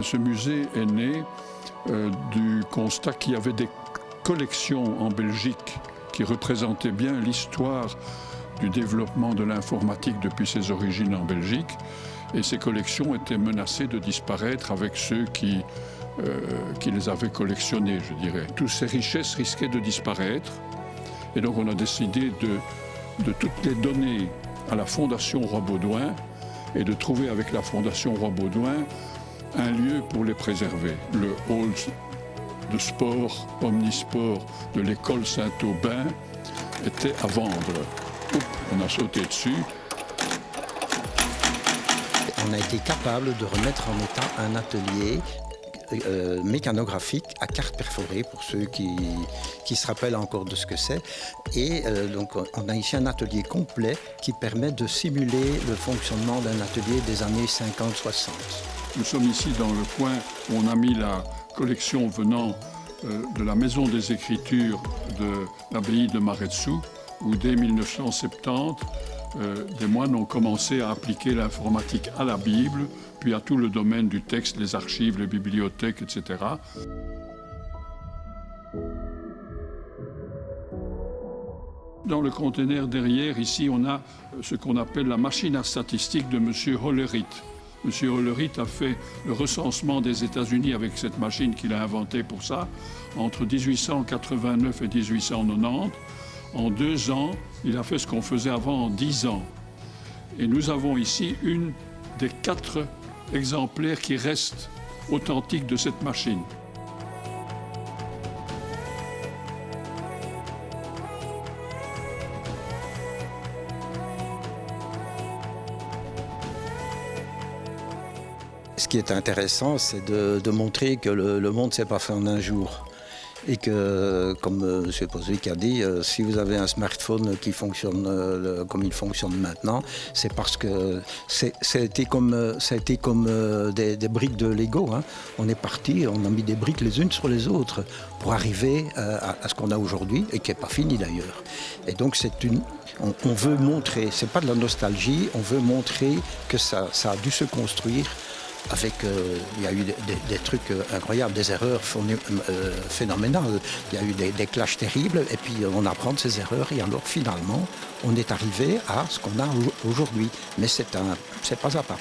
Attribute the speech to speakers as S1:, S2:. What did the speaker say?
S1: Ce musée est né du constat qu'il y avait des collections en Belgique qui représentaient bien l'histoire du développement de l'informatique depuis ses origines en Belgique. Et ces collections étaient menacées de disparaître avec ceux qui les avaient collectionnées, je dirais. Toutes ces richesses risquaient de disparaître. Et donc on a décidé de toutes les donner à la Fondation Roi-Baudouin et de trouver avec la Fondation Roi-Baudouin un lieu pour les préserver. Le hall de sport, omnisport de l'école Saint-Aubin était à vendre. Oups, on a sauté dessus.
S2: On a été capable de remettre en état un atelier mécanographique à carte perforée, pour ceux qui se rappellent encore de ce que c'est. Et donc on a ici un atelier complet qui permet de simuler le fonctionnement d'un atelier des années 50-60.
S1: Nous sommes ici dans le coin où on a mis la collection venant de la Maison des Écritures de l'abbaye de Maretsou, où dès 1970, des moines ont commencé à appliquer l'informatique à la Bible, puis à tout le domaine du texte, les archives, les bibliothèques, etc. Dans le conteneur derrière, ici, on a ce qu'on appelle la machine à statistiques de M. Hollerith. M. Hollerith a fait le recensement des États-Unis avec cette machine qu'il a inventée pour ça, entre 1889 et 1890. En 2 ans, il a fait ce qu'on faisait avant en 10 ans. Et nous avons ici une des 4 exemplaires qui restent authentiques de cette machine.
S2: Ce qui est intéressant, c'est de montrer que le monde ne s'est pas fait en un jour. Et que, comme M. Poswick a dit, si vous avez un smartphone qui fonctionne comme il fonctionne maintenant, c'est parce que ça a été comme des briques de Lego. Hein. On est parti, on a mis des briques les unes sur les autres pour arriver à ce qu'on a aujourd'hui, et qui n'est pas fini d'ailleurs. Et donc on veut montrer, c'est pas de la nostalgie, on veut montrer que ça a dû se construire. Avec, il y a eu des trucs incroyables, des erreurs phénoménales. Il y a eu des clashs terribles, et puis on apprend de ces erreurs, et alors finalement, on est arrivé à ce qu'on a aujourd'hui. Mais c'est pas à pas.